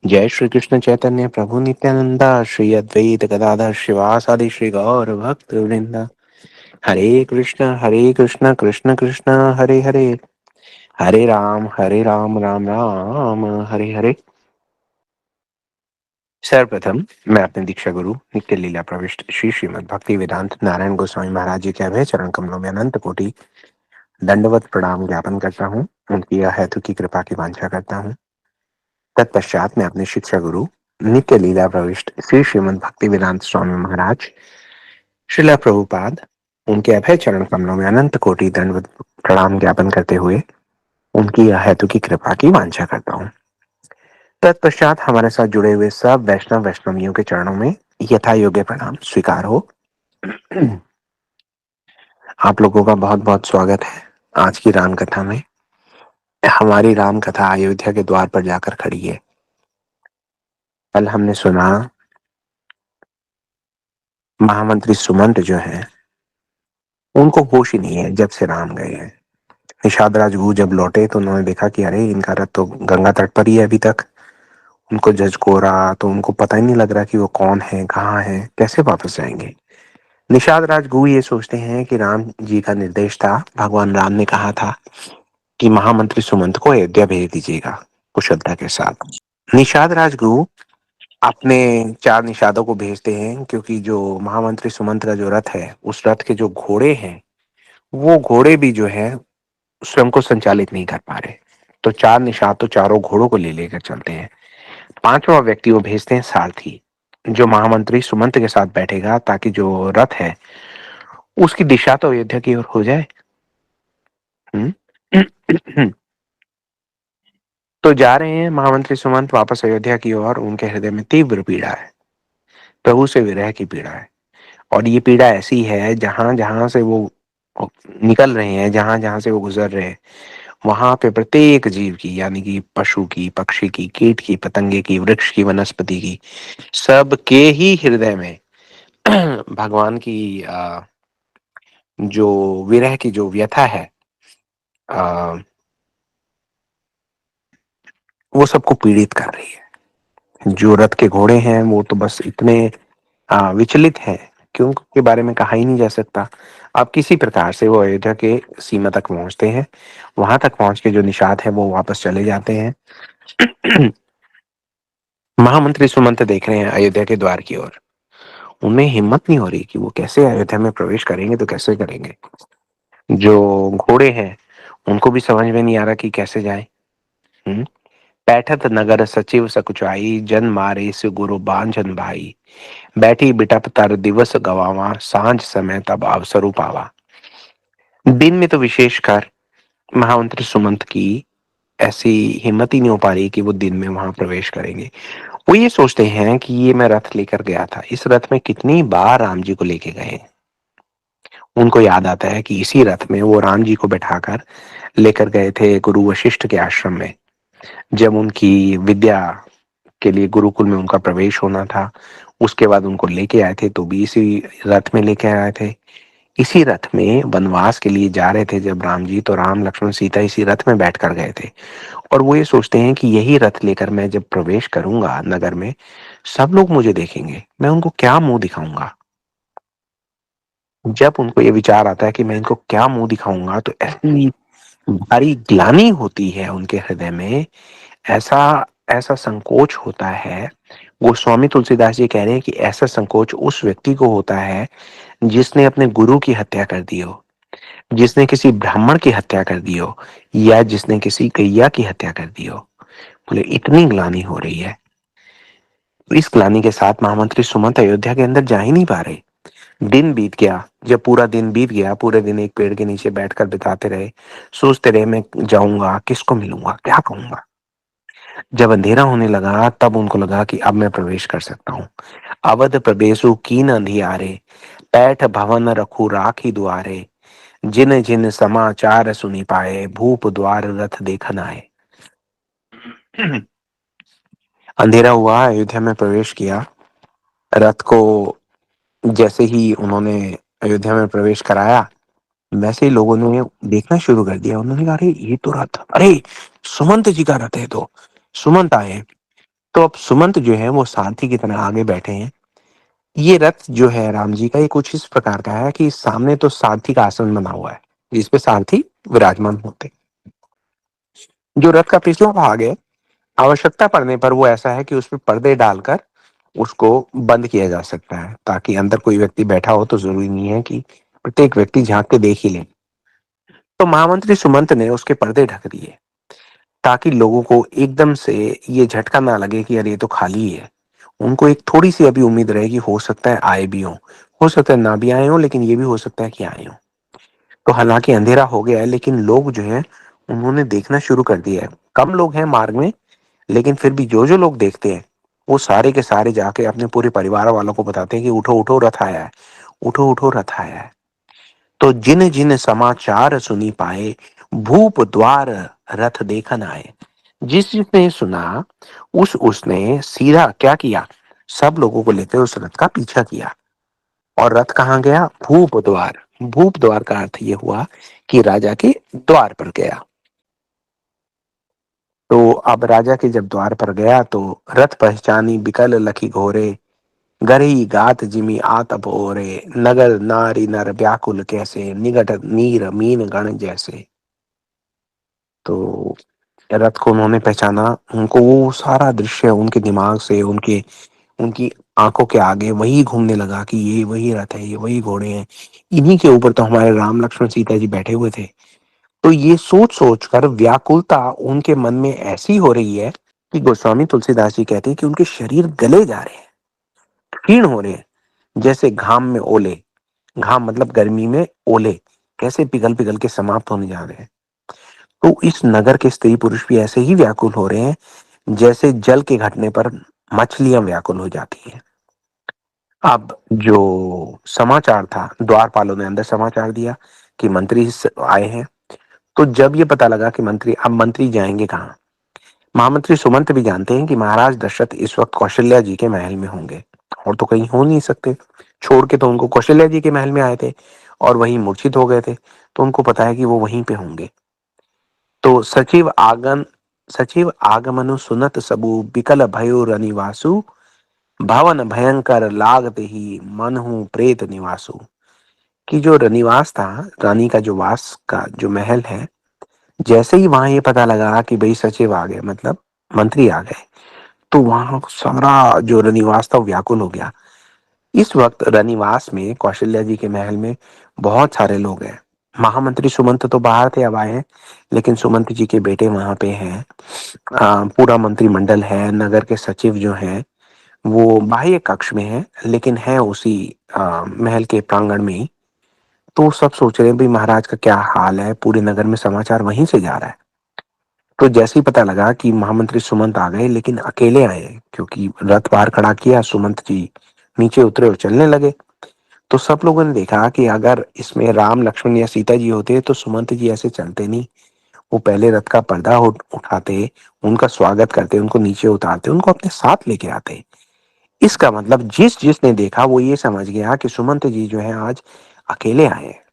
जय श्री कृष्ण चैतन्य प्रभु नित्यानंदा श्री अद्वैत गदाधर शिवासादि श्री गौर भक्त वृंदा। हरे कृष्ण कृष्ण कृष्ण हरे हरे, हरे राम राम राम हरे हरे। सर्वप्रथम मैं अपने दीक्षा गुरु नित्य लीला प्रविष्ट श्री श्रीमद् भक्ति वेदांत नारायण गोस्वामी महाराज जी के अभय चरण कमलों में अनंत कोटि दंडवत प्रणाम ज्ञापन करता हूँ। उनकी यह हेतु की कृपा की वांछा करता हूँ। तत्पश्चात मैं अपने शिक्षा गुरु नित्य लीला प्रविष्ट श्री श्रीमद् भक्ति वेदांत स्वामी महाराज श्रीला प्रभुपाद उनके अभय चरण कमलों में अनंत कोटि दंडवत प्रणाम ज्ञापन करते हुए उनकी यह हेतु की कृपा की वांछा करता हूँ। तत्पश्चात हमारे साथ जुड़े हुए सब वैष्णवियों के चरणों में यथा योग्य प्रणाम स्वीकार हो। आप लोगों का बहुत बहुत स्वागत है आज की राम कथा में। हमारी राम कथा अयोध्या के द्वार पर जाकर खड़ी है। कल हमने सुना महामंत्री सुमंत जो है उनको होश ही नहीं है जब से राम गए हैं। निषाद राजगुरु जब लौटे तो उन्होंने देखा कि अरे इनका रथ तो गंगा तट पर ही है अभी तक। उनको झकझोरा तो उनको पता ही नहीं लग रहा कि वो कौन है, कहाँ है, कैसे वापस जाएंगे। निषाद राजगुरु ये सोचते हैं कि राम जी का निर्देश था, भगवान राम ने कहा था कि महामंत्री सुमंत को अयोध्या भेज दीजिएगा कुशलता के साथ। निषाद राजगुरु अपने 4 निषादों को भेजते हैं क्योंकि जो महामंत्री सुमंत का जो रथ है उस रथ के जो घोड़े हैं वो घोड़े भी जो है स्वयं को संचालित नहीं कर पा रहे। तो 4 निषाद तो चारों घोड़ों को ले लेकर चलते हैं। 5वां व्यक्ति वो भेजते हैं सारथी, जो महामंत्री सुमंत के साथ बैठेगा ताकि जो रथ है उसकी दिशा तो अयोध्या की ओर हो जाए। हम्म। तो जा रहे हैं महामंत्री सुमंत वापस अयोध्या की ओर। उनके हृदय में तीव्र पीड़ा है, प्रभु से विरह की पीड़ा है। और ये पीड़ा ऐसी है जहां जहां से वो निकल रहे हैं, जहां जहां से वो गुजर रहे हैं, वहां पे प्रत्येक जीव की, यानी कि पशु की, पक्षी की, कीट की, पतंगे की, वृक्ष की, वनस्पति की, सबके ही हृदय में भगवान की जो विरह की जो व्यथा है आ, वो सबको पीड़ित कर रही है। जो रथ के घोड़े हैं वो तो बस इतने विचलित हैं कि उनके बारे में कहा ही नहीं जा सकता। अब किसी प्रकार से वो अयोध्या के सीमा तक पहुंचते हैं। वहां तक पहुंच के जो निषाद है वो वापस चले जाते हैं। महामंत्री सुमंत देख रहे हैं अयोध्या के द्वार की ओर। उनमें हिम्मत नहीं हो रही कि वो कैसे अयोध्या में प्रवेश करेंगे, तो कैसे करेंगे। जो घोड़े हैं उनको भी समझ में नहीं आ रहा कि कैसे जाए। बैठत नगर सचिव सकुचाई, जन मारे से गुरु बांझन भाई, बैठी बिटप तर दिवस गवावा, सांझ समय तब अवसर पावा। दिन में तो विशेषकर महामंत्री सुमंत की ऐसी हिम्मत ही नहीं हो पा रही कि वो दिन में वहां प्रवेश करेंगे। वो ये सोचते हैं कि ये मैं रथ लेकर गया था, इस रथ में कितनी बार राम जी को लेके गए। उनको याद आता है कि इसी रथ में वो राम जी को बैठाकर लेकर गए थे गुरु वशिष्ठ के आश्रम में, जब उनकी विद्या के लिए गुरुकुल में उनका प्रवेश होना था। उसके बाद उनको लेके आए थे तो भी इसी रथ में लेके आए थे। इसी रथ में वनवास के लिए जा रहे थे जब राम जी, तो राम लक्ष्मण सीता इसी रथ में बैठ कर गए थे। और वो ये सोचते हैं कि यही रथ लेकर मैं जब प्रवेश करूंगा नगर में, सब लोग मुझे देखेंगे, मैं उनको क्या मुंह दिखाऊंगा। जब उनको ये विचार आता है कि मैं इनको क्या मुंह दिखाऊंगा, तो ऐसी भारी ग्लानि होती है उनके हृदय में। ऐसा ऐसा संकोच होता है। गोस्वामी तुलसीदास जी कह रहे हैं कि ऐसा संकोच उस व्यक्ति को होता है जिसने अपने गुरु की हत्या कर दी हो, जिसने किसी ब्राह्मण की हत्या कर दी हो, या जिसने किसी गैया की हत्या कर दी हो। बोले इतनी ग्लानि हो रही है। इस ग्लानि के साथ महामंत्री सुमंत अयोध्या के अंदर जा ही नहीं पा रहे। दिन बीत गया। जब पूरा दिन बीत गया, पूरे दिन एक पेड़ के नीचे बैठकर बिताते रहे, सोचते रहे मैं जाऊंगा, किसको मिलूंगा, क्या कहूंगा। जब अंधेरा होने लगा तब उनको लगा कि अब मैं प्रवेश कर सकता हूँ। अवध प्रवेशु कीन अंधियारे, पैठ भवन रखू राखी द्वारे, जिन जिन समाचार सुनी पाए, भूप द्वार रथ देखन आए। अंधेरा हुआ, अयोध्या में प्रवेश किया। रथ को जैसे ही उन्होंने अयोध्या में प्रवेश कराया, वैसे ही लोगों ने देखना शुरू कर दिया। उन्होंने कहा अरे ये तो रथ, अरे सुमंत जी का रथ है। तो सुमंत आए। तो अब सुमंत जो है वो सारथी की तरह आगे बैठे हैं। ये रथ जो है राम जी का, ये कुछ इस प्रकार का है कि सामने तो सारथी का आसन बना हुआ है, जिसपे सारथी विराजमान होते हैं। जो रथ का पिछला भाग है, आवश्यकता पड़ने पर वो ऐसा है कि उसपे पर्दे डालकर उसको बंद किया जा सकता है, ताकि अंदर कोई व्यक्ति बैठा हो तो जरूरी नहीं है कि प्रत्येक व्यक्ति झांक के देख ही ले। तो महामंत्री सुमंत ने उसके पर्दे ढक दिए, ताकि लोगों को एकदम से ये झटका ना लगे कि अरे ये तो खाली ही है। उनको एक थोड़ी सी अभी उम्मीद रहे कि हो सकता है आए भी हो सकता है ना भी आए हो, लेकिन ये भी हो सकता है कि आए हो। तो हालांकि अंधेरा हो गया है, लेकिन लोग जो है उन्होंने देखना शुरू कर दिया है। कम लोग हैं मार्ग में, लेकिन फिर भी जो जो लोग देखते हैं वो सारे के सारे जाके अपने पूरे परिवार वालों को बताते हैं कि उठो उठो रथ आया है, उठो उठो रथ आया है। तो जिन जिन समाचार सुनी पाए, भूप द्वार रथ देखन आए। जिस जिसने सुना, उसने सीधा क्या किया, सब लोगों को लेकर उस रथ का पीछा किया। और रथ कहाँ गया? भूप द्वार। भूप द्वार का अर्थ ये हुआ कि राजा के द्वार पर गया। तो अब राजा के जब द्वार पर गया तो रथ पहचानी बिकल लखी घोरे, गरही गात जिमी आतप ओरे, नगर नारी नर व्याकुल कैसे, निगट नीर मीन गण जैसे। तो रथ को उन्होंने पहचाना, उनको वो सारा दृश्य उनके दिमाग से, उनके उनकी आंखों के आगे वही घूमने लगा कि ये वही रथ है, ये वही घोड़े हैं, इन्हीं के ऊपर तो हमारे राम लक्ष्मण सीता जी बैठे हुए थे। तो ये सोच सोच कर व्याकुलता उनके मन में ऐसी हो रही है कि गोस्वामी तुलसीदास जी कहते हैं कि उनके शरीर गले जा रहे हैं, क्षीण हो रहे हैं, जैसे घाम में ओले। घाम मतलब गर्मी में ओले कैसे पिघल पिघल के समाप्त होने जा रहे हैं। तो इस नगर के स्त्री पुरुष भी ऐसे ही व्याकुल हो रहे हैं, जैसे जल के घटने पर मछलियां व्याकुल हो जाती हैं। अब जो समाचार था, द्वारपालों ने अंदर समाचार दिया कि मंत्री आए हैं। तो जब ये पता लगा कि मंत्री, अब मंत्री जाएंगे कहाँ? महामंत्री सुमंत भी जानते हैं कि महाराज दशरथ इस वक्त कौशल्या जी के महल में होंगे, और तो कहीं हो नहीं सकते। छोड़ के तो उनको कौशल्या जी के महल में आए थे और वहीं मूर्छित हो गए थे, तो उनको पता है कि वो वहीं पे होंगे। तो सचिव आगमनु सुनत सबु, बिकल भयो रनिवासु, भवन भयंकर लागत ही मनहु प्रेत निवासु। कि जो रनिवास था, रानी का जो वास का जो महल है, जैसे ही वहां ये पता लगा कि भाई सचिव आ गए, मतलब मंत्री आ गए, तो वहां सारा जो रनिवास था वो व्याकुल हो गया। इस वक्त रनिवास में, कौशल्या जी के महल में बहुत सारे लोग हैं। महामंत्री सुमंत तो बाहर थे, अब आए हैं, लेकिन सुमंत जी के बेटे वहां पे हैं। पूरा मंत्रिमंडल है, नगर के सचिव जो हैं वो बाह्य कक्ष में है, लेकिन है उसी महल के प्रांगण में ही। तो सब सोच रहे हैं भाई महाराज का क्या हाल है, पूरे नगर में समाचार वहीं से जा रहा है। तो जैसे ही पता लगा कि महामंत्री सुमंत आ गए, लेकिन अकेले आए हैं, क्योंकि रथ बाहर खड़ा किया, सुमंत जी नीचे उतरे और चलने लगे। तो सब लोगों ने देखा कि अगर इसमें राम लक्ष्मण या सीता जी होते तो सुमंत जी ऐसे चलते नहीं। वो पहले रथ का पर्दा उठाते, उनका स्वागत करते, उनको नीचे उतारते, उनको अपने साथ लेके आते। इसका मतलब जिस जिसने देखा वो ये समझ गया कि सुमंत जी जो है आज अकेले आए हैं।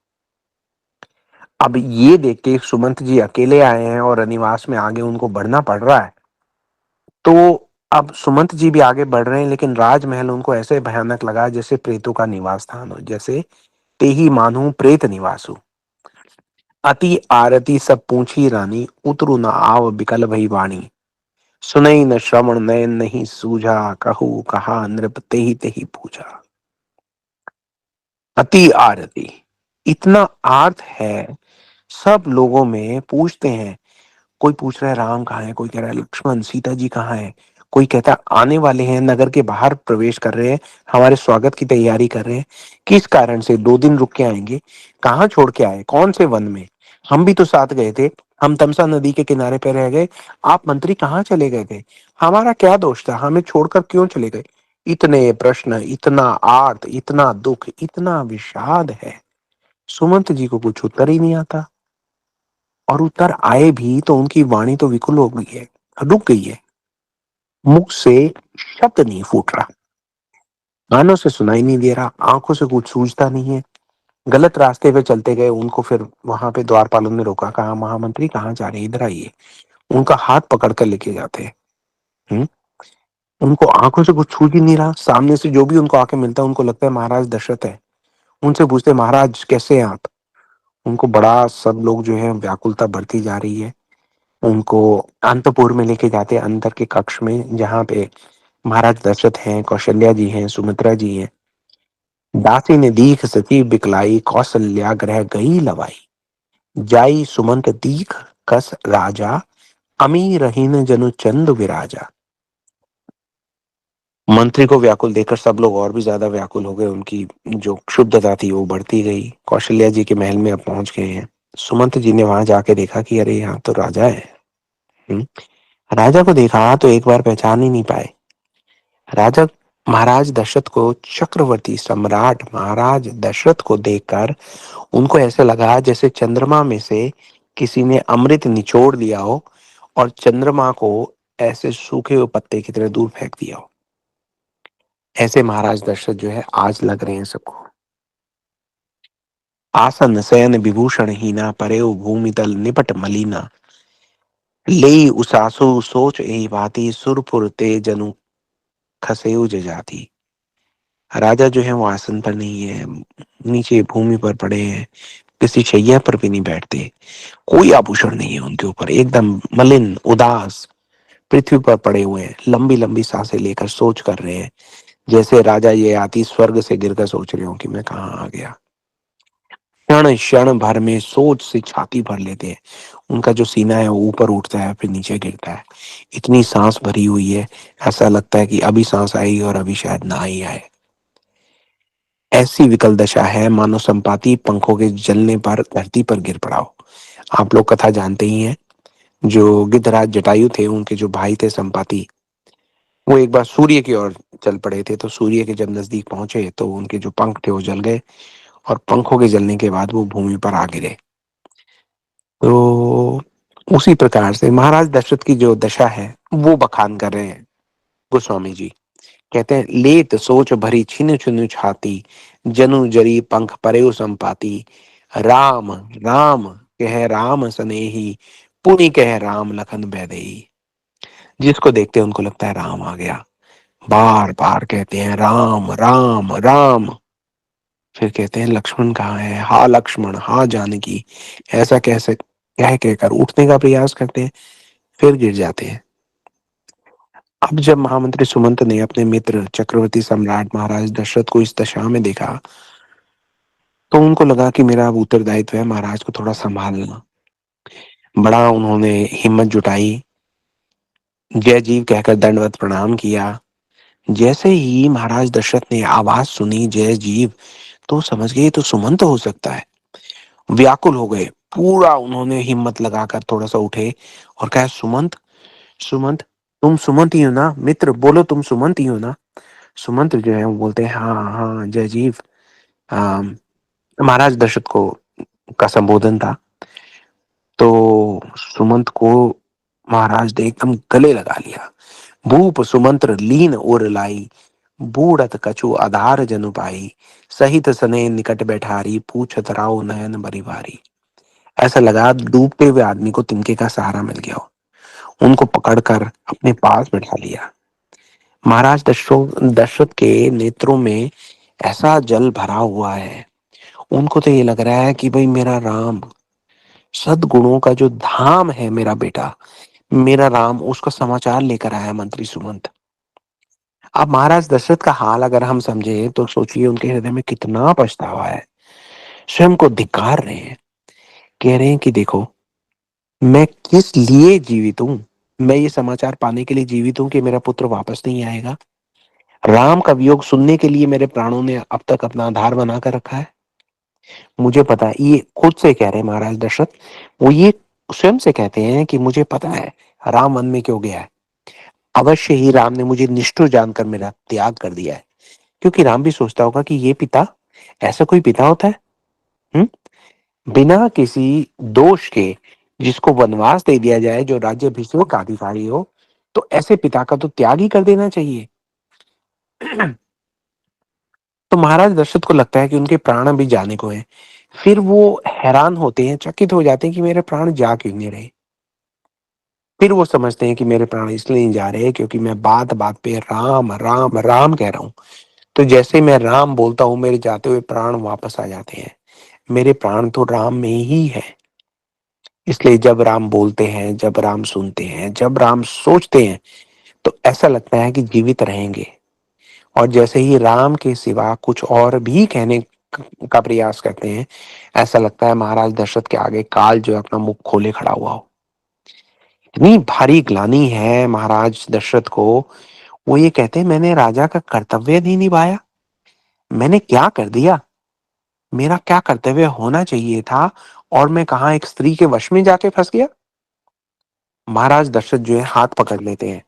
अब ये देख के सुमंत जी अकेले आए हैं और रनिवास में आगे उनको बढ़ना पड़ रहा है, तो अब सुमंत जी भी आगे बढ़ रहे हैं, लेकिन राजमहल उनको ऐसे भयानक लगा जैसे प्रेतों का निवास स्थान हो, जैसे तेही मानू प्रेत निवासु। अति आरती सब पूछी रानी, उतरु न आव बिकल भई वाणी। सुनई न श्रवण नयन नहीं सूझा, कहू कहा नृप तेहि तेहि पूछा। अति आरती, इतना आर्त है, सब लोगों में पूछते हैं। कोई पूछ रहा है राम कहाँ है, कोई कह रहा है लक्ष्मण सीता जी कहाँ है, कोई कहता है आने वाले हैं, नगर के बाहर प्रवेश कर रहे हैं, हमारे स्वागत की तैयारी कर रहे हैं। किस कारण से 2 दिन रुक के आएंगे? कहाँ छोड़ के आए, कौन से वन में? हम भी तो साथ गए थे, हम तमसा नदी के किनारे पे रह गए, आप मंत्री कहाँ चले गए थे? हमारा क्या दोष था, हमें छोड़कर क्यों चले गए? इतने प्रश्न, इतना आर्त, इतना दुख, इतना विषाद है, सुमंत जी को कुछ उत्तर ही नहीं आता। और उत्तर आए भी तो उनकी वाणी तो विकुल हो गई है, रुक गई है, मुख से शब्द नहीं फूट रहा, कानों से सुनाई नहीं दे रहा, आंखों से कुछ सूझता नहीं है। गलत रास्ते पे चलते गए, उनको फिर वहां पे द्वारपालों ने रोका, कहा महामंत्री कहाँ जा रहे हैं, इधर आइए। उनका हाथ पकड़ कर लेके जाते हैं। उनको आंखों से कुछ छूट ही नहीं रहा, सामने से जो भी उनको आके मिलता है उनको लगता है महाराज दशरथ है। उनसे पूछते हैं महाराज कैसे हैं आप? उनको बड़ा, सब लोग जो है व्याकुलता बढ़ती जा रही है। उनको अंतपुर में लेके जाते हैं, अंदर के कक्ष में, जहाँ पे महाराज दशरथ हैं, कौशल्या जी हैं, सुमित्रा जी हैं। दासी ने दीख सती बिकलाई, कौशल्या ग्रह गई लवाई। जाई सुमंत दीख कस राजा, अमी रहीन जनु चंद विराजा। मंत्री को व्याकुल देखकर सब लोग और भी ज्यादा व्याकुल हो गए। उनकी जो क्षुब्धता थी वो बढ़ती गई। कौशल्या जी के महल में अब पहुंच गए हैं। सुमंत जी ने वहां जाके देखा कि अरे यहाँ तो राजा है। हम्म, राजा को देखा तो एक बार पहचान ही नहीं पाए। राजा महाराज दशरथ को, चक्रवर्ती सम्राट महाराज दशरथ को देखकर उनको ऐसे लगा जैसे चंद्रमा में से किसी ने अमृत निचोड़ लिया हो और चंद्रमा को ऐसे सूखे हुए पत्ते की तरह दूर फेंक दिया हो। ऐसे महाराज दशरथ जो है आज लग रहे हैं सबको। आसन शयन विभूषण हीना, परेउ भूमि तल निपट मलीना। लेई उसासु सोच एहि भांति, सुरपुर ते जनु खसेउ जजाति। राजा जो है वो आसन पर नहीं है, नीचे भूमि पर पड़े हैं, किसी शैया पर भी नहीं बैठते, कोई आभूषण नहीं है उनके ऊपर, एकदम मलिन उदास पृथ्वी पर पड़े हुए हैं। लंबी लंबी सांसें लेकर सोच कर रहे हैं, जैसे राजा ये आती स्वर्ग से गिरकर सोच रहे हो कि मैं कहाँ आ गया। क्षण क्षण भर में सोच से छाती भर लेते हैं। उनका जो सीना है वो ऊपर उठता है फिर नीचे गिरता है। इतनी सांस भरी हुई है, ऐसा लगता है कि अभी सांस आएगी और अभी शायद ना ही आए। ऐसी विकल दशा है मानो संपाति पंखों के जलने पर धरती पर गिर पड़ा हो। आप लोग कथा जानते ही हैं। जो गिद्धराज जटायु थे, उनके जो भाई थे संपाति, वो एक बार सूर्य की ओर चल पड़े थे। तो सूर्य के जब नजदीक पहुंचे तो उनके जो पंख थे वो जल गए और पंखों के जलने के बाद वो भूमि पर आ गिरे। तो उसी प्रकार से महाराज दशरथ की जो दशा है वो बखान कर रहे हैं गोस्वामी जी। कहते हैं लेत सोच भरी छिन छुन छाती, जनु जरी पंख परेउ संपाती। राम राम कह राम सनेही, पुनि कह राम लखन बैदेही। जिसको देखते हैं उनको लगता है राम आ गया, बार बार कहते हैं राम राम राम। फिर कहते हैं लक्ष्मण कहाँ है, हा लक्ष्मण हा जानकी। ऐसा कैसे कह कहकर उठने का प्रयास करते हैं, फिर गिर जाते हैं। अब जब महामंत्री सुमंत ने अपने मित्र चक्रवर्ती सम्राट महाराज दशरथ को इस दशा में देखा तो उनको लगा कि मेरा अब उत्तरदायित्व है महाराज को थोड़ा संभालना। बड़ा उन्होंने हिम्मत जुटाई, जय जीव कहकर दंडवत प्रणाम किया। जैसे ही महाराज दशरथ ने आवाज सुनी जय जीव, तो समझ गए तो सुमंत हो सकता है। व्याकुल हो गए, पूरा उन्होंने हिम्मत लगाकर थोड़ा सा उठे और कहा सुमंत, सुमंत, तुम सुमंत ही हो ना मित्र, बोलो तुम सुमंत ही हो ना। सुमंत जो है वो बोलते हैं हाँ हाँ जय जीव। अम, महाराज दशरथ को का संबोधन था। तो सुमंत को महाराज ने एकदम गले लगा लिया। भूप सुमंत्र लीन उर लाई, बूढ़त कछु आधार जनु पाई। सहित सने निकट बैठारी, पूछत राव नयन बरी भारी। ऐसा लगा डूबते हुए आदमी को तिनके का सहारा मिल गया हो। उनको पकड़कर अपने पास बैठा लिया। महाराज दशरथ के नेत्रों में ऐसा जल भरा हुआ है, उनको तो ये लग रहा है कि भाई मेरा राम, सद्गुणों का जो धाम है मेरा बेटा, मेरा राम, उसका समाचार लेकर आया मंत्री सुमंत। अब महाराज दशरथ का हाल अगर हम समझे तो सोचिए उनके हृदय में कितना पछतावा है। स्वयं को धिक्कार रहे हैं, कह रहे हैं कि देखो मैं किस लिए जीवित हूं। मैं ये समाचार पाने के लिए जीवित हूं कि मेरा पुत्र वापस नहीं आएगा। राम का वियोग सुनने के लिए मेरे प्राणों ने अब तक अपना आधार बनाकर रखा है। मुझे पता है, ये खुद से कह रहे हैं महाराज दशरथ, वो ये स्वयं से कहते हैं कि मुझे पता है राम वन में क्यों गया है। अवश्य ही राम ने मुझे निष्ठुर जानकर मेरा त्याग कर दिया है। क्योंकि राम भी सोचता होगा कि ये पिता, ऐसा कोई पिता होता है, हम्म, बिना किसी दोष के जिसको वनवास दे दिया जाए, जो राज्यभिषेक का अधिकारी हो, तो ऐसे पिता का तो त्याग ही कर देना चाहिए। तो महाराज दशरथ को लगता है कि उनके प्राण अभी जाने को हैं। फिर वो हैरान होते हैं, चकित हो जाते हैं कि मेरे प्राण जा क्यों नहीं रहे। फिर वो समझते हैं कि मेरे प्राण इसलिए नहीं जा रहे क्योंकि मैं बात बात पे राम राम राम कह रहा हूँ। तो जैसे मैं राम बोलता हूँ मेरे जाते हुए प्राण वापस आ जाते हैं। मेरे प्राण तो राम में ही है। इसलिए जब राम बोलते हैं, जब राम सुनते हैं, जब राम सोचते हैं, तो ऐसा लगता है कि जीवित रहेंगे। और जैसे ही राम के सिवा कुछ और भी कहने का प्रयास करते हैं, ऐसा लगता है महाराज दशरथ के आगे काल जो है अपना मुख खोले खड़ा हुआ हो। इतनी भारी ग्लानि है महाराज दशरथ को। वो ये कहते हैं मैंने राजा का कर्तव्य नहीं निभाया। मैंने क्या कर दिया? मेरा क्या कर्तव्य होना चाहिए था और मैं कहा एक स्त्री के वश में जाके फंस गया। महाराज दशरथ जो है हाथ पकड़ लेते हैं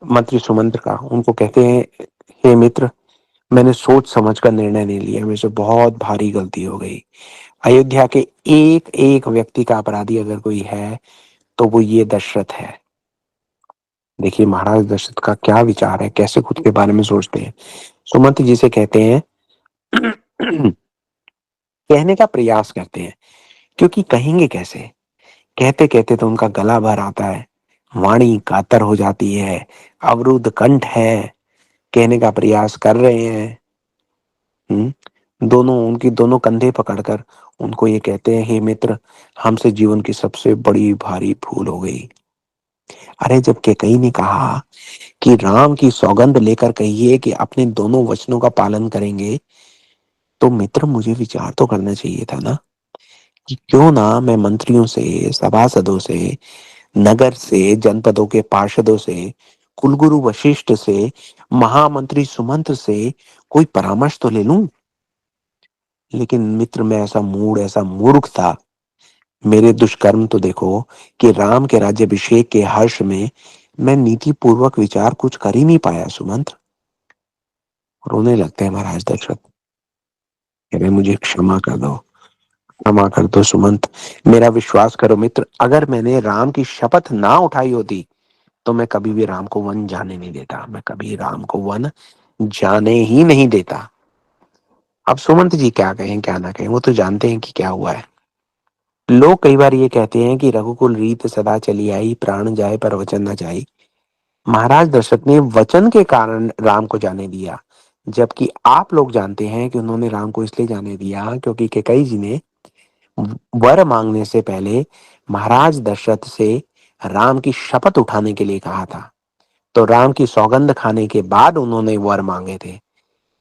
मंत्री सुमंत्र का। उनको कहते हैं हे मित्र, मैंने सोच समझ कर निर्णय नहीं लिया, मेरे से बहुत भारी गलती हो गई। अयोध्या के एक एक व्यक्ति का अपराधी अगर कोई है तो वो ये दशरथ है। देखिए महाराज दशरथ का क्या विचार है, कैसे खुद के बारे में सोचते हैं। सुमंत जी से कहते हैं कहने का प्रयास करते हैं क्योंकि कहेंगे कैसे। कहते कहते तो उनका गला भर आता है, वाणी कातर हो जाती है, अवरुद्ध कंठ है, कहने का प्रयास कर रहे हैं। दोनों उनकी दोनों कंधे पकड़कर उनको ये कहते हैं हे मित्र, हमसे जीवन की सबसे बड़ी भारी भूल हो गई। अरे जब कैकेयी ने कहा कि राम की सौगंध लेकर कहिए कि अपने दोनों वचनों का पालन करेंगे, तो मित्र मुझे विचार तो करना चाहिए था ना कि क्यों ना मैं मंत्रियों से, सभासदों से, नगर से, जनपदों के पार्षदों से, कुलगुरु वशिष्ठ से, महामंत्री सुमंत से कोई परामर्श तो ले लूं। लेकिन मित्र मैं ऐसा मूड, ऐसा मूर्ख था। मेरे दुष्कर्म तो देखो कि राम के राज्याभिषेक के हर्ष में मैं नीति पूर्वक विचार कुछ कर ही नहीं पाया सुमंत। रोने लगते हैं महाराज दशरथ। कह रहे मुझे क्षमा कर दो, क्षमा कर दो सुमंत। मेरा विश्वास करो मित्र, अगर मैंने राम की शपथ ना उठाई होती तो मैं कभी भी राम को वन जाने नहीं देता। मैं कभी राम को वन जाने ही नहीं देता। अब सुमंत जी क्या कहें क्या ना कहें, वो तो जानते हैं कि क्या हुआ है। लोग कई बार ये कहते हैं कि रघुकुल रीत सदा चली आई, प्राण जाए पर वचन न जाए। महाराज दशरथ ने वचन के कारण राम को जाने दिया, जबकि आप लोग जानते हैं कि उन्होंने राम को इसलिए जाने दिया क्योंकि कैकेयी जी ने वर मांगने से पहले महाराज दशरथ से राम की शपथ उठाने के लिए कहा था। तो राम की सौगंध खाने के बाद उन्होंने वर मांगे थे।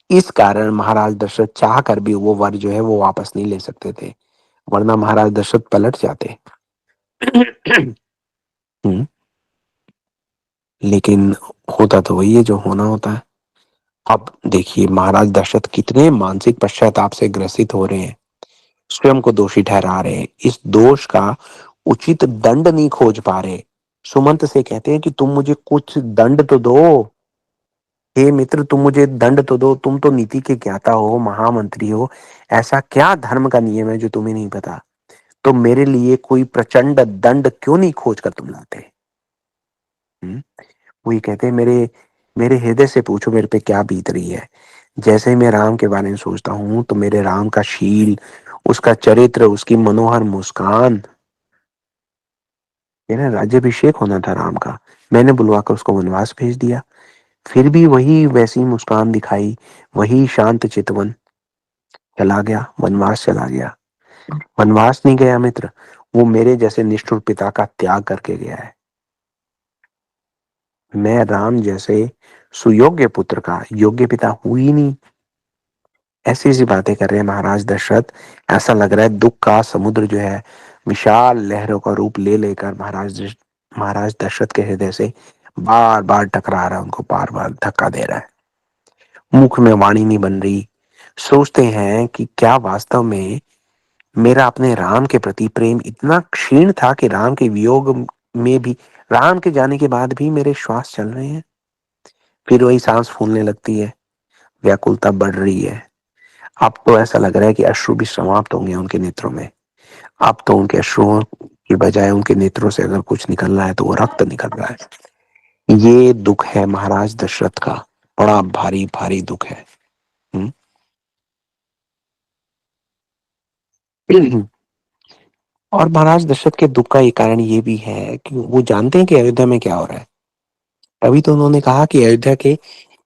इस कारण महाराज दशरथ चाह कर भी वो वर जो है वो वापस नहीं ले सकते थे, वरना महाराज दशरथ पलट जाते। हम्म, लेकिन होता तो वही है जो होना होता है। अब देखिए महाराज दशरथ कितने मानसिक पश्चाताप से ग्रसित हो रहे हैं, स्वयं को दोषी ठहरा रहे हैं, इस दोष का उचित दंड नहीं खोज पा रहे। सुमंत से कहते हैं कि तुम मुझे कुछ दंड तो दो। हे मित्र तुम मुझे दंड तो दो, तुम तो नीति के ज्ञाता हो, महामंत्री हो। ऐसा क्या धर्म का नियम है जो तुम्हें नहीं पता? तो मेरे लिए कोई प्रचंड दंड क्यों नहीं खोज कर तुम लाते? हम्म? वो ये कहते हैं मेरे मेरे हृदय से पूछो मेरे पे क्या बीत रही है। जैसे ही मैं राम के बारे में सोचता हूँ तो मेरे राम का शील, उसका चरित्र, उसकी मनोहर मुस्कान। ये ना राज्याभिषेक होना था राम का, मैंने बुलवाकर उसको वनवास भेज दिया। फिर भी वही वैसी मुस्कान दिखाई, वही शांत चितवन। चला गया वनवास, चला गया। वनवास नहीं गया मित्र, वो मेरे जैसे निष्ठुर पिता का त्याग करके गया है। मैं राम जैसे सुयोग्य पुत्र का योग्य पिता हूं ही नहीं। ऐसी ऐसी बातें कर रहे हैं महाराज दशरथ। ऐसा लग रहा है दुख का समुद्र जो है विशाल लहरों का रूप ले लेकर महाराज दशरथ के हृदय से बार बार टकरा रहा है, उनको बार बार धक्का दे रहा है। मुख में वाणी नहीं बन रही। सोचते हैं कि क्या वास्तव में मेरा अपने राम के प्रति प्रेम इतना क्षीण था कि राम के वियोग में भी, राम के जाने के बाद भी मेरे श्वास चल रहे हैं। फिर वही सांस फूलने लगती है, व्याकुलता बढ़ रही है। अब तो ऐसा लग रहा है कि अश्रु भी समाप्त होंगे उनके नेत्रों में। अब तो उनके अश्रुओं की बजाय उनके नेत्रों से अगर कुछ निकल रहा है तो वो रक्त निकल रहा है। ये दुख है महाराज दशरथ का, बड़ा भारी भारी दुख है। हम्म? और महाराज दशरथ के दुख का एक कारण ये भी है कि वो जानते हैं कि अयोध्या में क्या हो रहा है। अभी तो उन्होंने कहा कि अयोध्या के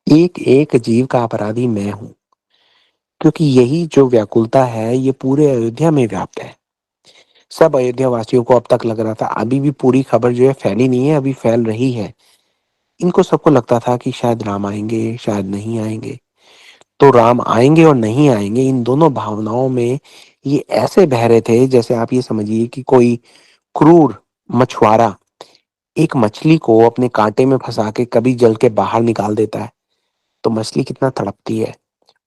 एक एक जीव का अपराधी मैं हूं, क्योंकि यही जो व्याकुलता है ये पूरे अयोध्या में व्याप्त है। सब अयोध्या वासियों को अब तक लग रहा था, अभी भी पूरी खबर जो है फैली नहीं है, अभी फैल रही है। इनको सबको लगता था कि शायद राम आएंगे, शायद नहीं आएंगे। तो राम आएंगे और नहीं आएंगे, इन दोनों भावनाओं में ये ऐसे बह रहे थे, जैसे आप ये समझिए कि कोई क्रूर मछुआरा एक मछली को अपने कांटे में फंसा के कभी जल के बाहर निकाल देता है, तो मछली कितना तड़पती है,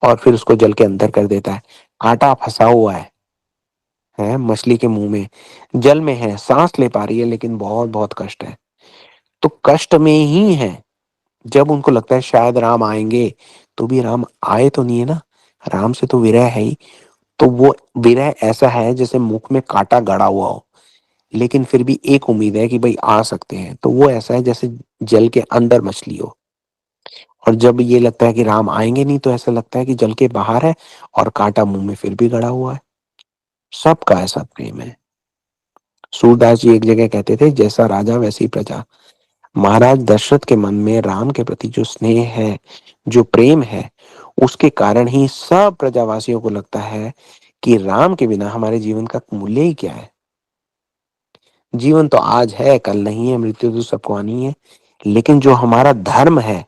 और फिर उसको जल के अंदर कर देता है। कांटा फंसा हुआ है मछली के मुंह में, जल में है, सांस ले पा रही है, लेकिन बहुत बहुत कष्ट है। तो कष्ट में ही है। जब उनको लगता है शायद राम आएंगे, तो भी राम आए तो नहीं है ना, राम से तो विरह है ही। तो वो विरह ऐसा है जैसे मुख में कांटा गड़ा हुआ हो, लेकिन फिर भी एक उम्मीद है कि भाई आ सकते हैं। तो वो ऐसा है जैसे जल के अंदर मछली हो, और जब ये लगता है कि राम आएंगे नहीं, तो ऐसा लगता है कि जल के बाहर है और कांटा मुंह में फिर भी गड़ा हुआ है। सबका ऐसा प्रेम है। सूरदास जी एक जगह कहते थे, जैसा राजा वैसी प्रजा। महाराज दशरथ के मन में राम के प्रति जो स्नेह है, जो प्रेम है, उसके कारण ही सब प्रजावासियों को लगता है कि राम के बिना हमारे जीवन का मूल्य ही क्या है। जीवन तो आज है, कल नहीं है, मृत्यु तो सबको आनी है। लेकिन जो हमारा धर्म है,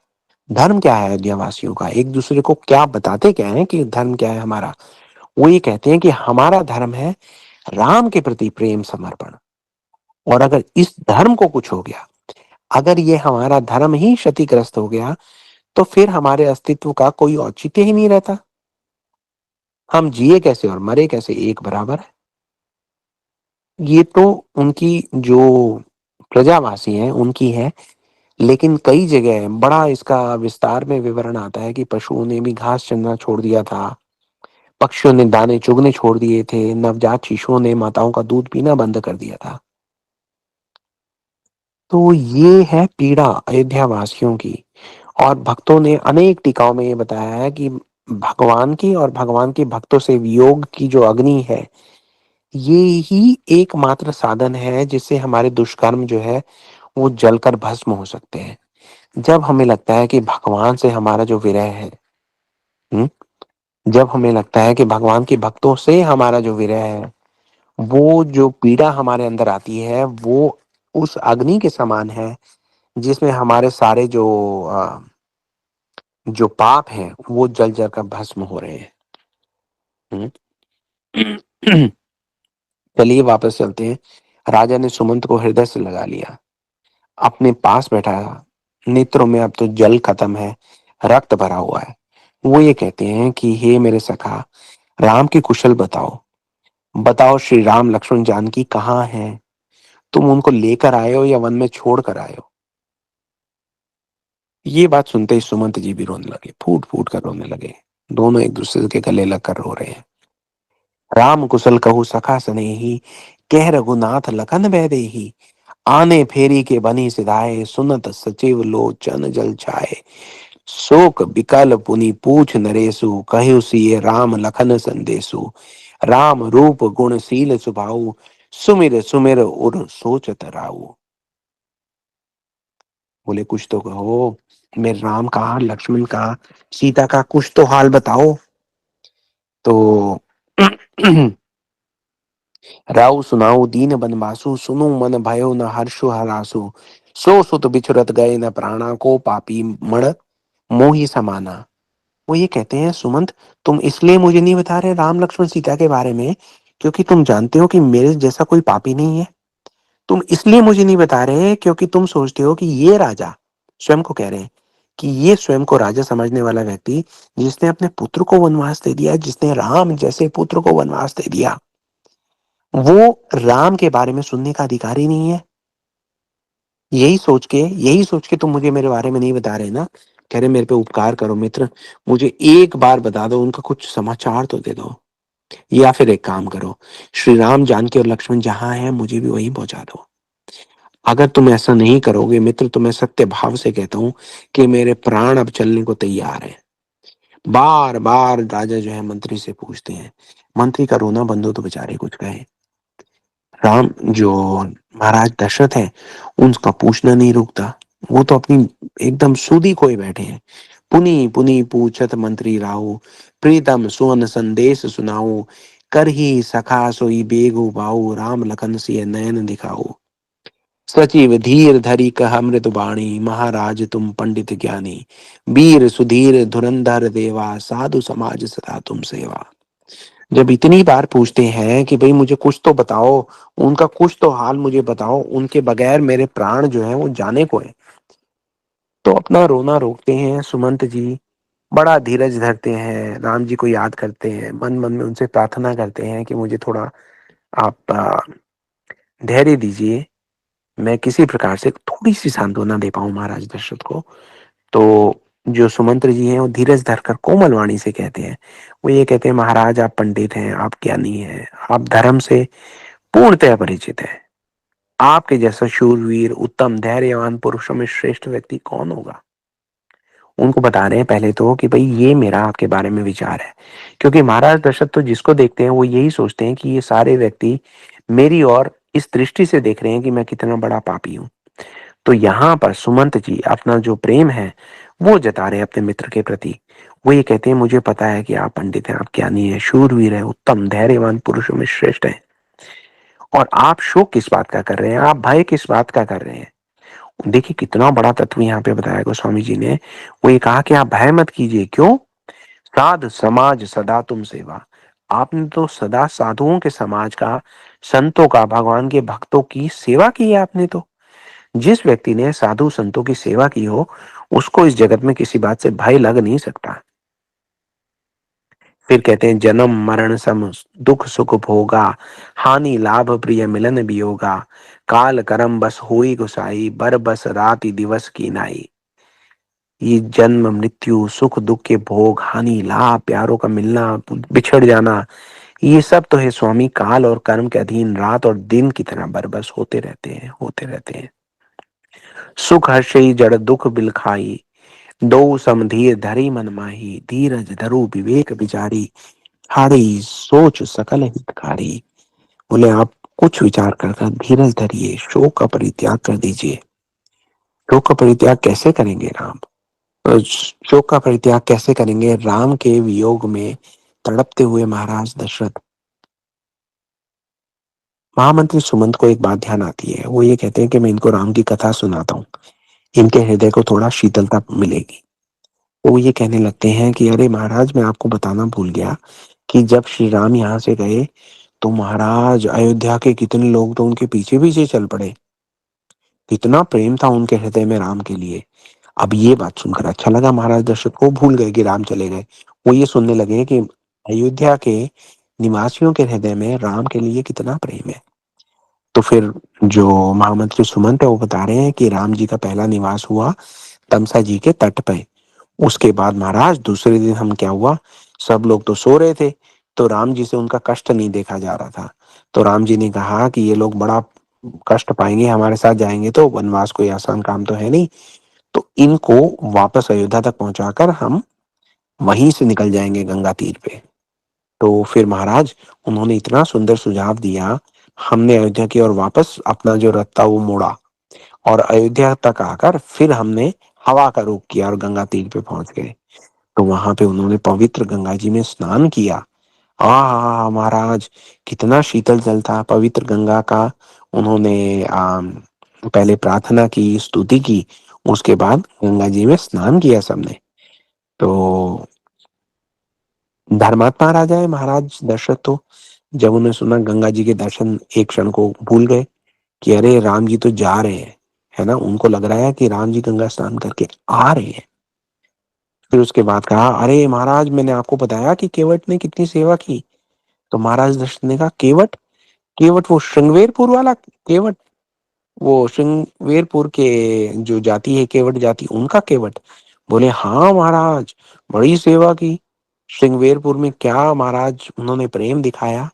धर्म क्या है अयोध्या वासियों का, एक दूसरे को क्या बताते क्या है कि धर्म क्या है हमारा, वो ये कहते हैं कि हमारा धर्म है राम के प्रति प्रेम समर्पण। और अगर इस धर्म को कुछ हो गया, अगर ये हमारा धर्म ही क्षतिग्रस्त हो गया, तो फिर हमारे अस्तित्व का कोई औचित्य ही नहीं रहता। हम जिए कैसे और मरे कैसे एक बराबर है। ये तो उनकी जो प्रजावासी हैं उनकी है। लेकिन कई जगह बड़ा इसका विस्तार में विवरण आता है कि पशुओं ने भी घास चरना छोड़ दिया था, पक्षियों ने दाने चुगने छोड़ दिए थे, नवजात शिशुओं ने माताओं का दूध पीना बंद कर दिया था। तो ये है पीड़ा अयोध्या वासियों की। और भक्तों ने अनेक टीकाओं में ये बताया है कि भगवान की और भगवान के भक्तों से वियोग की जो अग्नि है, ये ही एकमात्र साधन है जिससे हमारे दुष्कर्म जो है वो जलकर भस्म हो सकते हैं। जब हमें लगता है कि भगवान से हमारा जो विरह है, हम्म, जब हमें लगता है कि भगवान के भक्तों से हमारा जो विरह है, वो जो पीड़ा हमारे अंदर आती है, वो उस अग्नि के समान है जिसमें हमारे सारे जो पाप हैं वो जल जल कर भस्म हो रहे हैं। हम्म। चलिए वापस चलते हैं। राजा ने सुमंत को हृदय से लगा लिया, अपने पास बैठाया। नेत्रों में अब तो जल खत्म है, रक्त भरा हुआ है। वो ये कहते हैं कि हे मेरे सखा, राम की कुशल बताओ। बताओ श्री राम लक्ष्मण जानकी कहाँ हैं? तुम उनको लेकर आए हो या वन में छोड़ कर आए हो? ये बात सुनते ही सुमंत जी भी रोने लगे, फूट फूट कर रोने लगे। दोनों एक दूसरे के गले लगकर रो रहे हैं। राम कुशल कहू सखा सनेही, कह रघुनाथ लखन बैदेही। आने फेरी के बनी सिधाए, सुनत सचिव लोचन जल छाए। शोक बिकल पुनि पूछ नरेशु, कहु सिय राम लखन संदेशु। राम रूप गुण शील सुभाऊ, सुमिर सुमिर उर सोचत राऊ। बोले कुछ तो कहो, मेरे राम का, लक्ष्मण का, सीता का कुछ तो हाल बताओ। तो राउ सुनाऊ दीन बनवासु, सुनु मन भयो न हर्षु हरासु। सो सुत बिछुरत गए न प्राणा, को पापी मण मोहि समाना। वो ये कहते हैं, सुमंत तुम इसलिए मुझे नहीं बता रहे राम लक्ष्मण सीता के बारे में क्योंकि तुम जानते हो कि मेरे जैसा कोई पापी नहीं है। तुम इसलिए मुझे नहीं बता रहे क्योंकि तुम सोचते हो कि ये राजा, स्वयं को कह रहे हैं कि ये स्वयं को राजा समझने वाला व्यक्ति, जिसने अपने पुत्र को वनवास दे दिया, जिसने राम जैसे पुत्र को वनवास दे दिया, वो राम के बारे में सुनने का अधिकारी नहीं है। यही सोच के तुम मुझे मेरे बारे में नहीं बता रहे ना। कह रहे मेरे पे उपकार करो मित्र, मुझे एक बार बता दो, उनका कुछ समाचार तो दे दो। या फिर एक काम करो, श्री राम जानकी और लक्ष्मण जहां है मुझे भी वहीं पहुंचा दो। अगर तुम ऐसा नहीं करोगे मित्र, तो मैं सत्य भाव से कहता हूं कि मेरे प्राण अब चलने को तैयार है। बार बार राजा जो है मंत्री से पूछते हैं। मंत्री का रोना बंद हो तो बेचारे कुछ कहे। राम जो महाराज दशरथ हैं, उनका पूछना नहीं रुकता। वो तो अपनी एकदम सूधी खोए बैठे हैं। पुनि पुनि पूछत मंत्री राहु, प्रीतम सुवन संदेश सुनाऊ, कर ही सखा सोई बेगु बाऊ, राम लखन सिय नयन दिखाऊ। सचिव धीर धरि कह अमृत बाणी, महाराज तुम पंडित ज्ञानी, वीर सुधीर धुरंधर देवा, साधु समाज सदा तुम सेवा। जब इतनी बार पूछते हैं कि भाई मुझे कुछ तो बताओ, उनका कुछ तो हाल मुझे बताओ, उनके बगैर मेरे प्राण जो है वो जाने को है, तो अपना रोना रोकते हैं सुमंत जी। बड़ा धीरज धरते हैं, राम जी को याद करते हैं, मन मन में उनसे प्रार्थना करते हैं कि मुझे थोड़ा आप धैर्य दीजिए, मैं किसी प्रकार से थोड़ी सी सांत्वना दे पाऊं महाराज दशरथ को। तो जो सुमंत्र जी हैं वो धीरज धरकर कोमल वाणी से कहते हैं, वो ये कहते हैं, महाराज आप पंडित हैं, आप ज्ञानी हैं, आप धर्म से पूर्णतः परिचित हैं, आपके जैसा शूरवीर उत्तम धैर्यवान पुरुषों में श्रेष्ठ व्यक्ति कौन होगा। उनको बता रहे हैं पहले तो कि भाई ये मेरा आपके बारे में विचार है, क्योंकि महाराज दशरथ तो जिसको देखते हैं वो यही सोचते हैं कि ये सारे व्यक्ति मेरी ओर इस दृष्टि से देख रहे हैं कि मैं कितना बड़ा पापी हूं। तो यहाँ पर सुमंत जी अपना जो प्रेम है वो जता रहे हैं अपने मित्र के प्रति। वो ये कहते हैं, मुझे पता है कि आप पंडित हैं, आप ज्ञानी हैं, शूरवीर हैं, उत्तम धैर्यवान पुरुषों में श्रेष्ठ हैं, और आप शोक किस बात का कर रहे हैं, आप भय किस बात का कर रहे हैं। देखिए कितना बड़ा तत्व यहाँ पे बताया गोस्वामी जी ने। वो ये कहा कि आप भय मत कीजिए, क्यों, साध समाज सदा तुम सेवा। आपने तो सदा साधुओं के समाज का, संतों का, भगवान के भक्तों की सेवा की है आपने तो। जिस व्यक्ति ने साधु संतों की सेवा की हो, उसको इस जगत में किसी बात से भय लग नहीं सकता। फिर कहते हैं, जन्म मरण सम दुख सुख भोगा, हानि लाभ प्रिय मिलन वियोगा, काल करम बस होई गुसाई, बर बस राति दिवस की नाई। ये जन्म मृत्यु सुख दुख के भोग, हानि लाभ, प्यारों का मिलना बिछड़ जाना, ये सब तो है स्वामी काल और कर्म के अधीन, रात और दिन की तरह बरबस होते रहते हैं, होते रहते हैं। सुख हर्षई जड़ दुख बिल खाई, दो समधीर धरी मन माही, धीरज धरु विवेक विचारी, हारी सोच सकल हितकारी। बोले आप कुछ विचार कर धीरज धरिए, शोक का परित्याग कर दीजिए। शोक का परित्याग कैसे करेंगे राम, शोक का परित्याग कैसे करेंगे राम के वियोग में तड़पते हुए महाराज दशरथ। महामंत्री सुमंत को एक बात ध्यान आती है, वो ये कहते हैं कि मैं इनको राम की कथा सुनाता हूँ, इनके हृदय को थोड़ा शीतलता मिलेगी। वो ये कहने लगते हैं कि अरे महाराज, मैं आपको बताना भूल गया कि जब श्री राम यहाँ से गए तो महाराज अयोध्या के कितने लोग तो उनके पीछे पीछे चल पड़े। कितना प्रेम था उनके हृदय में राम के लिए। अब ये बात सुनकर अच्छा लगा महाराज दशरथ को, भूल गए कि राम चले गए। वो ये सुनने लगे कि अयोध्या के निवासियों के हृदय में राम के लिए कितना प्रेम है। तो फिर जो महामंत्री सुमंत है वो बता रहे हैं कि राम जी का पहला निवास हुआ तमसा जी के तट पे। उसके बाद महाराज दूसरे दिन हम क्या हुआ, सब लोग तो सो रहे थे, तो राम जी से उनका कष्ट नहीं देखा जा रहा था। तो राम जी ने कहा कि ये लोग बड़ा कष्ट पाएंगे, हमारे साथ जाएंगे तो वनवास कोई आसान काम तो है नहीं, तो इनको वापस अयोध्या तक पहुंचाकर हम वहीं से निकल जाएंगे गंगा तीर पे। तो फिर महाराज उन्होंने इतना सुंदर सुझाव दिया, हमने अयोध्या की ओर वापस अपना जो रथ था वो मोड़ा, और अयोध्या तक आकर फिर हमने हवा का रुख किया और गंगा तीर पे पहुंच गए। तो वहां पे उन्होंने पवित्र गंगा जी में स्नान किया। महाराज कितना शीतल जल था पवित्र गंगा का। उन्होंने पहले प्रार्थना की, स्तुति की, उसके बाद गंगा जी में स्नान किया सबने। तो धर्मात्मा राजा है महाराज दशरथ तो, जब उन्हें सुना गंगा जी के दर्शन एक क्षण को भूल गए कि अरे राम जी तो जा रहे हैं, है ना, उनको लग रहा है कि राम जी गंगा स्नान करके आ रहे हैं। फिर उसके बाद कहा, अरे महाराज मैंने आपको बताया कि केवट ने कितनी सेवा की। तो महाराज दशरथ ने कहा, केवट, केवट वो श्रृंगवेरपुर वाला केवट, वो श्रृंगवेरपुर के जो जाति है केवट जाति, उनका केवट। बोले हाँ महाराज, बड़ी सेवा की, श्रृंगवेरपुर में क्या महाराज उन्होंने प्रेम दिखाया।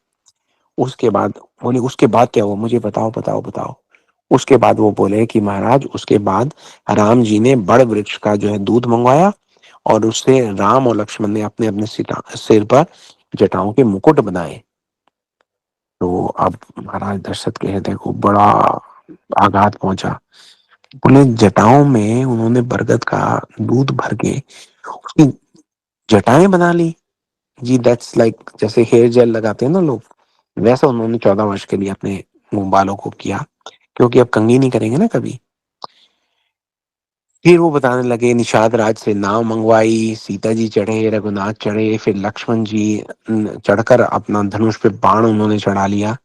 उसके बाद बोले, उसके बाद क्या हुआ मुझे बताओ बताओ बताओ। उसके बाद वो बोले कि महाराज उसके बाद राम जी ने बड़ वृक्ष का जो है दूध मंगवाया, और उससे राम और लक्ष्मण ने अपने अपने सिर पर जटाओं के मुकुट बनाए। तो अब महाराज दशरथ के हृदय को बड़ा आघात पहुंचा। बोले जटाओं में उन्होंने बरगद का दूध भर के उसकी जटाएं बना ली। जी दैट्स लाइक जैसे हेयर जेल लगाते हैं ना लोग, वैसा उन्होंने 14 वर्ष के लिए अपने मुंह बालों को किया, क्योंकि अब कंघी नहीं करेंगे ना कभी। फिर वो बताने लगे निषाद राज से नाव मंगवाई, सीता जी चढ़े, रघुनाथ चढ़े, फिर लक्ष्मण जी चढ़कर अपना धनुष पे बाण उन्होंने चढ़ा लिया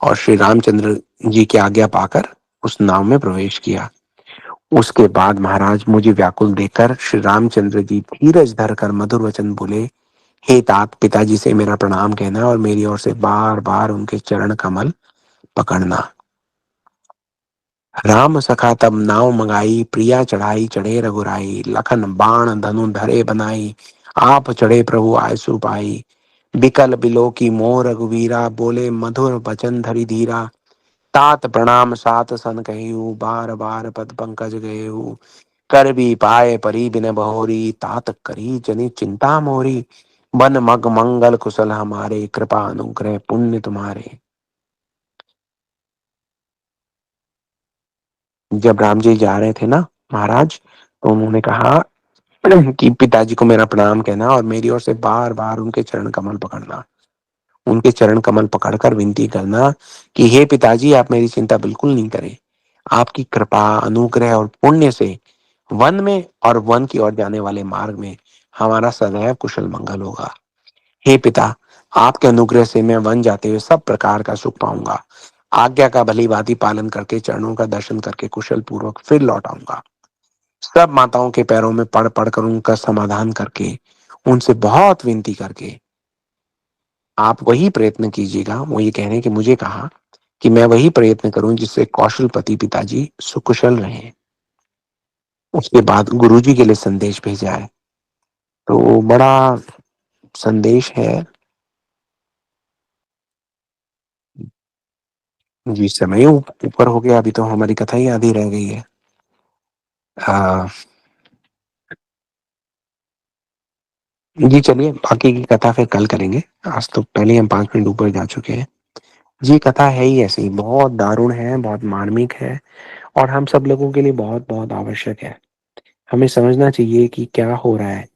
और श्री रामचंद्र जी की आज्ञा पाकर उस नाव में प्रवेश किया। उसके बाद महाराज मुझे व्याकुल देखकर श्री रामचंद्र जी धीरज धर कर मधुर वचन बोले, हे तात पिताजी से मेरा प्रणाम कहना और मेरी ओर से बार बार उनके चरण कमल पकड़ना। राम सखा तब नाव मंगाई, प्रिया चढ़ाई चढ़े रघुराई, लखन बाण धनु धरे बनाई, आप चढ़े प्रभु आयसु पाई। बिकल बिलो की मोर रघुवीरा, बोले मधुर बचन धरि धीरा। तात प्रणाम सात सन कहिउ, बार बार पद पंकज गएहु। कर भी पाए परी बिन बहोरी, तात करी जनि चिंता मोरी। बन मग मंगल कुशल हमारे, कृपा अनुग्रह पुण्य तुम्हारे। जब राम जी जा रहे थे ना महाराज, तो उन्होंने कहा कि पिताजी को मेरा प्रणाम कहना और मेरी ओर से बार बार उनके चरण कमल पकड़ना। उनके चरण कमल पकड़कर विनती करना कि हे पिताजी आप मेरी चिंता बिल्कुल नहीं करें। आपकी कृपा अनुग्रह और पुण्य से वन में और वन की ओर जाने वाले मार्ग में हमारा सदैव कुशल मंगल होगा। हे पिता, आपके अनुग्रह से मैं वन जाते हुए सब प्रकार का सुख पाऊंगा। आज्ञा का भली भांति पालन करके चरणों का दर्शन करके कुशल पूर्वक फिर लौट आऊंगा। सब माताओं के पैरों में पड़ पड़ कर उनका समाधान करके उनसे बहुत विनती करके आप वही प्रयत्न कीजिएगा। वो ये कह रहे हैं कि मुझे कहा कि मैं वही प्रयत्न करूं जिससे कौशलपति पिताजी सुकुशल रहें। उसके बाद गुरुजी के लिए संदेश भेजा है। तो बड़ा संदेश है। जी समय ऊपर हो गया, अभी तो हमारी कथा ही आधी रह गई है। हाँ जी, चलिए बाकी की कथा फिर कल करेंगे। आज तो पहले ही हम 5 मिनट ऊपर जा चुके हैं। जी कथा है ही ऐसी, बहुत दारुण है, बहुत मार्मिक है और हम सब लोगों के लिए बहुत बहुत आवश्यक है। हमें समझना चाहिए कि क्या हो रहा है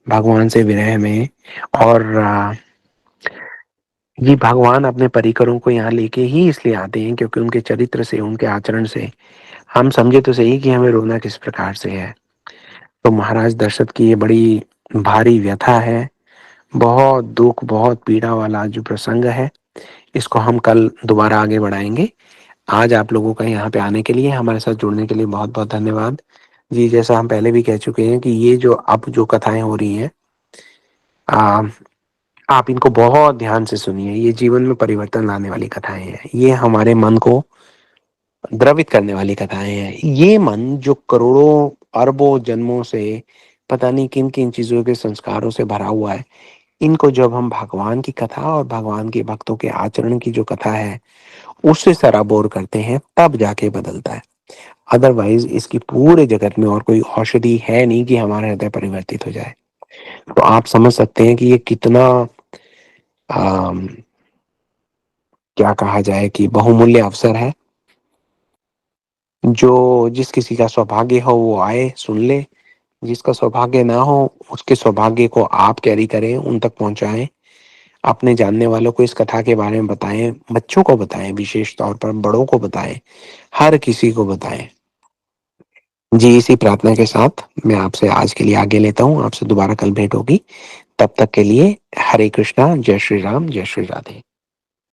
भगवान से विरह में। और ये भगवान अपने परिकरों को यहाँ लेके ही इसलिए आते हैं क्योंकि उनके चरित्र से, उनके आचरण से हम समझे तो सही कि हमें रोना किस प्रकार से है। तो महाराज दशरथ की ये बड़ी भारी व्यथा है, बहुत दुख, बहुत पीड़ा वाला जो प्रसंग है, इसको हम कल दोबारा आगे बढ़ाएंगे। आज आप लोगों का यहाँ पे आने के लिए, हमारे साथ जुड़ने के लिए बहुत बहुत धन्यवाद। जी जैसा हम पहले भी कह चुके हैं कि ये जो अब जो कथाएं हो रही हैं, आ, आप इनको बहुत ध्यान से सुनिए। ये जीवन में परिवर्तन लाने वाली कथाएं हैं। ये हमारे मन को द्रवित करने वाली कथाएं हैं। ये मन जो करोड़ों अरबों जन्मों से पता नहीं किन किन चीजों के संस्कारों से भरा हुआ है, इनको जब हम भगवान की कथा और भगवान के भक्तों के आचरण की जो कथा है उससे सराबोर करते हैं, तब जाके बदलता है। अदरवाइज इसकी पूरे जगत में और कोई औषधि है नहीं कि हमारा हृदय परिवर्तित हो जाए। तो आप समझ सकते हैं कि ये कितना अम, क्या कहा जाए कि बहुमूल्य अवसर है। जो जिस किसी का सौभाग्य हो वो आए सुन ले, जिसका सौभाग्य ना हो उसके सौभाग्य को आप कैरी करें, उन तक पहुंचाएं, अपने जानने वालों को इस कथा के बारे में बताएं, बच्चों को बताएं, विशेष तौर पर बड़ों को बताएं, हर किसी को बताएं। जी इसी प्रार्थना के साथ मैं आपसे आज के लिए आगे लेता हूँ। आपसे दोबारा कल भेंट होगी। तब तक के लिए हरे कृष्णा, जय श्री राम, जय श्री राधे।